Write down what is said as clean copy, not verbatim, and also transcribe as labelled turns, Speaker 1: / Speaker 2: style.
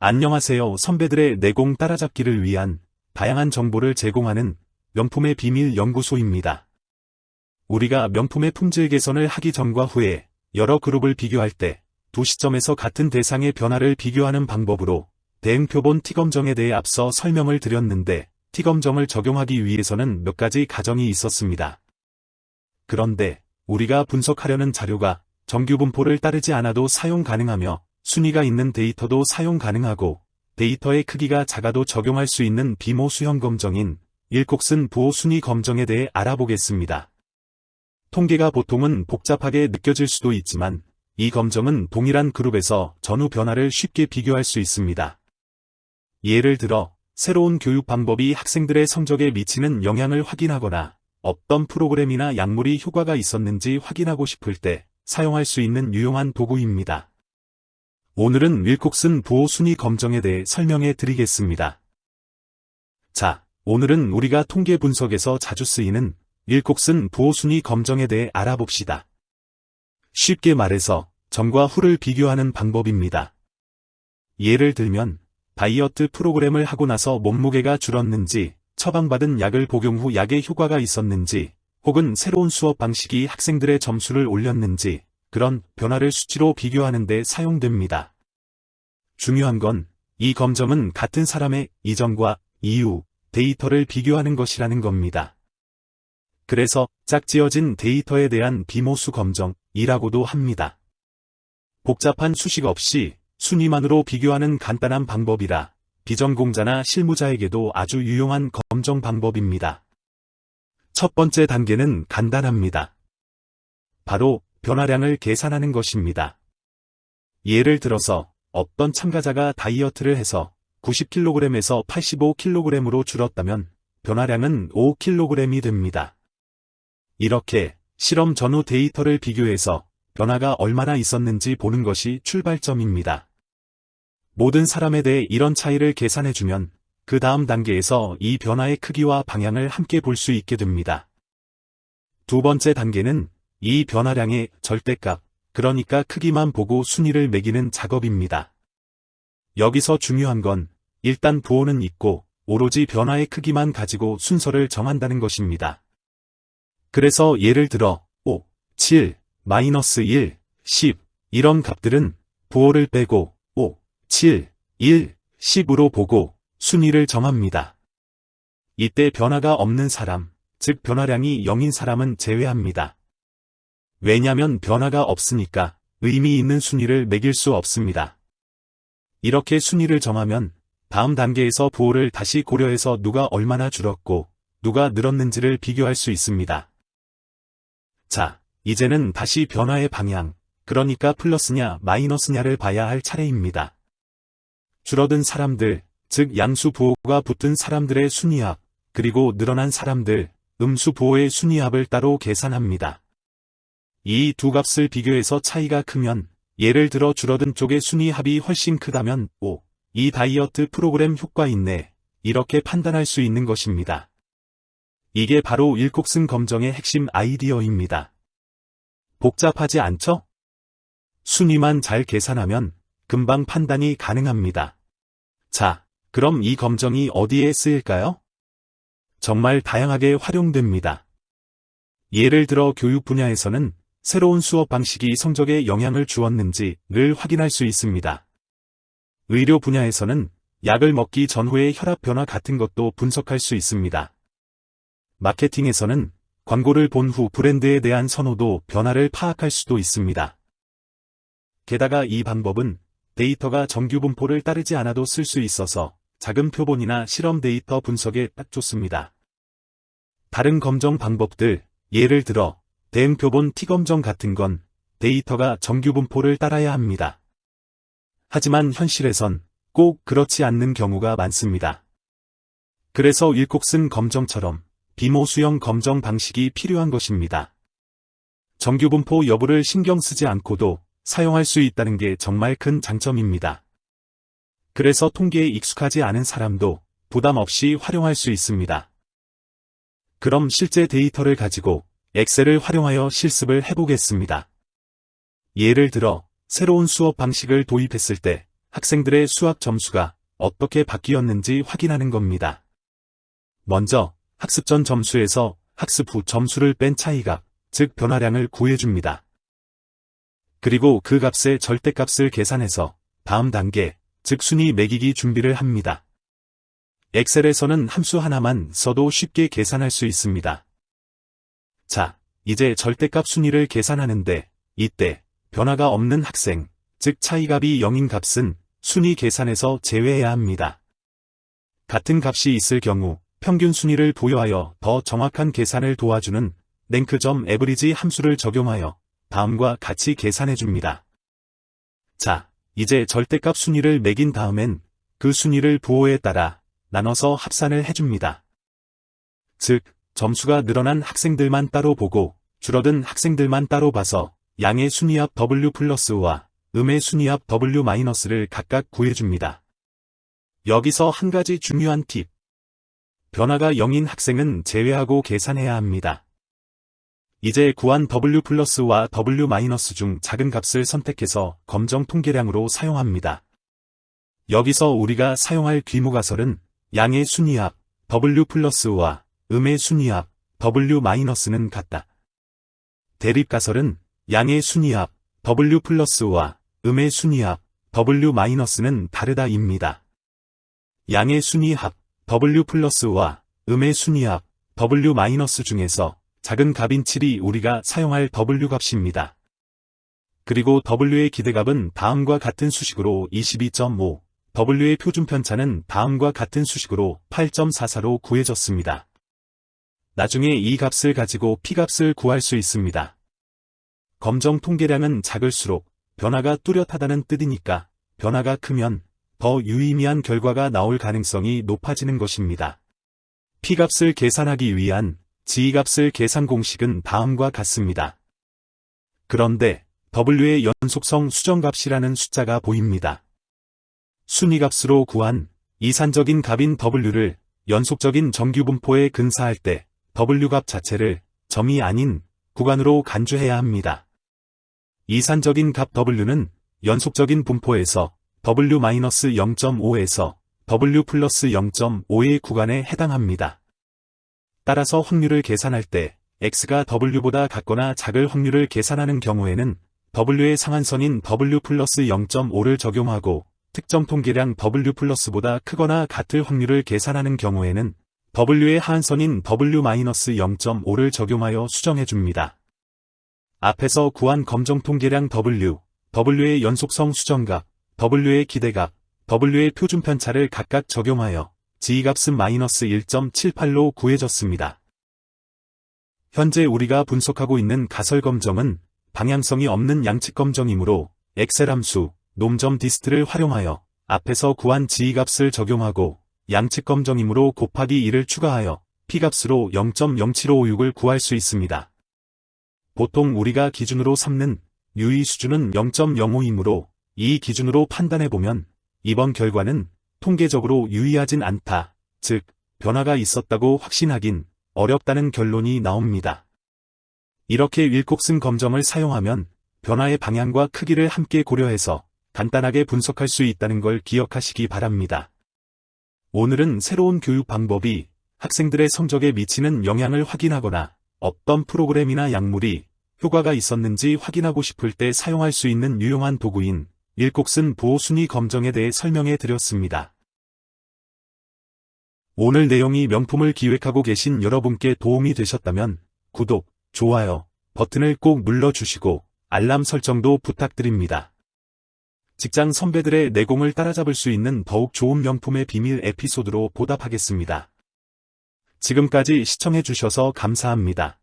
Speaker 1: 안녕하세요. 선배들의 내공 따라잡기를 위한 다양한 정보를 제공하는 명품의 비밀 연구소입니다. 우리가 명품의 품질 개선을 하기 전과 후에 여러 그룹을 비교할 때 두 시점에서 같은 대상의 변화를 비교하는 방법으로 대응표본 T검정에 대해 앞서 설명을 드렸는데 T검정을 적용하기 위해서는 몇 가지 가정이 있었습니다. 그런데 우리가 분석하려는 자료가 정규 분포를 따르지 않아도 사용 가능하며 순위가 있는 데이터도 사용 가능하고 데이터의 크기가 작아도 적용할 수 있는 비모 수형 검정인 윌콕슨 부호 순위 검정에 대해 알아보겠습니다. 통계가 보통은 복잡하게 느껴질 수도 있지만 이 검정은 동일한 그룹에서 전후 변화를 쉽게 비교할 수 있습니다. 예를 들어 새로운 교육 방법이 학생들의 성적에 미치는 영향을 확인하거나 어떤 프로그램이나 약물이 효과가 있었는지 확인하고 싶을 때 사용할 수 있는 유용한 도구입니다. 오늘은 윌콕슨 부호 순위 검정에 대해 설명해 드리겠습니다. 자, 오늘은 우리가 통계 분석에서 자주 쓰이는 윌콕슨 부호 순위 검정에 대해 알아봅시다. 쉽게 말해서 전과 후를 비교하는 방법입니다. 예를 들면 다이어트 프로그램을 하고 나서 몸무게가 줄었는지, 처방받은 약을 복용 후 약의 효과가 있었는지, 혹은 새로운 수업 방식이 학생들의 점수를 올렸는지, 그런 변화를 수치로 비교하는 데 사용됩니다. 중요한 건 이 검정은 같은 사람의 이전과 이후 데이터를 비교하는 것이라는 겁니다. 그래서 짝지어진 데이터에 대한 비모수 검정이라고도 합니다. 복잡한 수식 없이 순위만으로 비교하는 간단한 방법이라 비전공자나 실무자에게도 아주 유용한 검정 방법입니다. 첫 번째 단계는 간단합니다. 바로 변화량을 계산하는 것입니다. 예를 들어서 어떤 참가자가 다이어트를 해서 90kg에서 85kg으로 줄었다면 변화량은 5kg이 됩니다. 이렇게 실험 전후 데이터를 비교해서 변화가 얼마나 있었는지 보는 것이 출발점입니다. 모든 사람에 대해 이런 차이를 계산해주면 그 다음 단계에서 이 변화의 크기와 방향을 함께 볼 수 있게 됩니다. 두 번째 단계는 이 변화량의 절대값, 그러니까 크기만 보고 순위를 매기는 작업입니다. 여기서 중요한 건 일단 부호는 있고 오로지 변화의 크기만 가지고 순서를 정한다는 것입니다. 그래서 예를 들어 5, 7, -1, 10 이런 값들은 부호를 빼고 5, 7, 1, 10으로 보고 순위를 정합니다. 이때 변화가 없는 사람, 즉 변화량이 0인 사람은 제외합니다. 왜냐면 변화가 없으니까 의미 있는 순위를 매길 수 없습니다. 이렇게 순위를 정하면 다음 단계에서 부호를 다시 고려해서 누가 얼마나 줄었고 누가 늘었는지를 비교할 수 있습니다. 자, 이제는 다시 변화의 방향, 그러니까 플러스냐 마이너스냐를 봐야 할 차례입니다. 줄어든 사람들, 즉 양수 부호가 붙은 사람들의 순위합, 그리고 늘어난 사람들, 음수 부호의 순위합을 따로 계산합니다. 이 두 값을 비교해서 차이가 크면, 예를 들어 줄어든 쪽의 순위합이 훨씬 크다면, 오, 이 다이어트 프로그램 효과 있네, 이렇게 판단할 수 있는 것입니다. 이게 바로 윌콕슨 검정의 핵심 아이디어입니다. 복잡하지 않죠? 순위만 잘 계산하면 금방 판단이 가능합니다. 자, 그럼 이 검정이 어디에 쓰일까요? 정말 다양하게 활용됩니다. 예를 들어 교육 분야에서는 새로운 수업 방식이 성적에 영향을 주었는지를 확인할 수 있습니다. 의료 분야에서는 약을 먹기 전후의 혈압 변화 같은 것도 분석할 수 있습니다. 마케팅에서는 광고를 본 후 브랜드에 대한 선호도 변화를 파악할 수도 있습니다. 게다가 이 방법은 데이터가 정규 분포를 따르지 않아도 쓸 수 있어서 작은 표본이나 실험 데이터 분석에 딱 좋습니다. 다른 검정 방법들, 예를 들어 대응 표본 T검정 같은 건 데이터가 정규 분포를 따라야 합니다. 하지만 현실에선 꼭 그렇지 않는 경우가 많습니다. 그래서 윌콕슨 검정처럼 비모 수형 검정 방식이 필요한 것입니다. 정규 분포 여부를 신경 쓰지 않고도 사용할 수 있다는 게 정말 큰 장점입니다. 그래서 통계에 익숙하지 않은 사람도 부담 없이 활용할 수 있습니다. 그럼 실제 데이터를 가지고 엑셀을 활용하여 실습을 해보겠습니다. 예를 들어 새로운 수업 방식을 도입했을 때 학생들의 수학 점수가 어떻게 바뀌었는지 확인하는 겁니다. 먼저 학습 전 점수에서 학습 후 점수를 뺀 차이값, 즉 변화량을 구해줍니다. 그리고 그 값의 절대값을 계산해서 다음 단계, 즉 순위 매기기 준비를 합니다. 엑셀에서는 함수 하나만 써도 쉽게 계산할 수 있습니다. 자, 이제 절대값 순위를 계산하는데 이때 변화가 없는 학생, 즉 차이값이 0인 값은 순위 계산에서 제외해야 합니다. 같은 값이 있을 경우 평균 순위를 부여하여 더 정확한 계산을 도와주는 랭크.average 함수를 적용하여 다음과 같이 계산해줍니다. 자, 이제 절대값 순위를 매긴 다음엔 그 순위를 부호에 따라 나눠서 합산을 해줍니다. 즉, 점수가 늘어난 학생들만 따로 보고 줄어든 학생들만 따로 봐서 양의 순위합 W+와 음의 순위합 W-를 각각 구해줍니다. 여기서 한 가지 중요한 팁. 변화가 0인 학생은 제외하고 계산해야 합니다. 이제 구한 W+와 W- 중 작은 값을 선택해서 검정 통계량으로 사용합니다. 여기서 우리가 사용할 귀무가설은 양의 순위합 W+와 음의 순위합 W-는 같다. 대립가설은 양의 순위합 W+와 음의 순위합 W-는 다르다입니다. 양의 순위합 W+와 음의 순위합 W- 중에서 작은 값인 7이 우리가 사용할 W값입니다. 그리고 W의 기대값은 다음과 같은 수식으로 22.5, W의 표준편차는 다음과 같은 수식으로 8.44로 구해졌습니다. 나중에 이 값을 가지고 P값을 구할 수 있습니다. 검정 통계량은 작을수록 변화가 뚜렷하다는 뜻이니까 변화가 크면 더 유의미한 결과가 나올 가능성이 높아지는 것입니다. P값을 계산하기 위한 G값을 계산 공식은 다음과 같습니다. 그런데 W의 연속성 수정값이라는 숫자가 보입니다. 순위값으로 구한 이산적인 값인 W를 연속적인 정규분포에 근사할 때 W값 자체를 점이 아닌 구간으로 간주해야 합니다. 이산적인 값 W는 연속적인 분포에서 W-0.5에서 W+0.5의 구간에 해당합니다. 따라서 확률을 계산할 때 X가 W보다 같거나 작을 확률을 계산하는 경우에는 W의 상한선인 W+0.5를 적용하고 특정 통계량 W+보다 크거나 같을 확률을 계산하는 경우에는 W의 하한선인 W-0.5를 적용하여 수정해줍니다. 앞에서 구한 검정 통계량 W의 연속성 수정값, W의 기대값, W의 표준편차를 각각 적용하여 G값은 -1.78로 구해졌습니다. 현재 우리가 분석하고 있는 가설검정은 방향성이 없는 양측검정이므로 엑셀 함수 놈.dist를 활용하여 앞에서 구한 G값을 적용하고 양측검정이므로 곱하기 2를 추가하여 P값으로 0.07556을 구할 수 있습니다. 보통 우리가 기준으로 삼는 유의 수준은 0.05이므로 이 기준으로 판단해보면 이번 결과는 통계적으로 유의하진 않다, 즉 변화가 있었다고 확신하긴 어렵다는 결론이 나옵니다. 이렇게 윌콕슨 검정을 사용하면 변화의 방향과 크기를 함께 고려해서 간단하게 분석할 수 있다는 걸 기억하시기 바랍니다. 오늘은 새로운 교육 방법이 학생들의 성적에 미치는 영향을 확인하거나 어떤 프로그램이나 약물이 효과가 있었는지 확인하고 싶을 때 사용할 수 있는 유용한 도구인 윌콕슨 보호순위 검정에 대해 설명해 드렸습니다. 오늘 내용이 명품을 기획하고 계신 여러분께 도움이 되셨다면 구독, 좋아요 버튼을 꼭 눌러주시고 알람 설정도 부탁드립니다. 직장 선배들의 내공을 따라잡을 수 있는 더욱 좋은 명품의 비밀 에피소드로 보답하겠습니다. 지금까지 시청해 주셔서 감사합니다.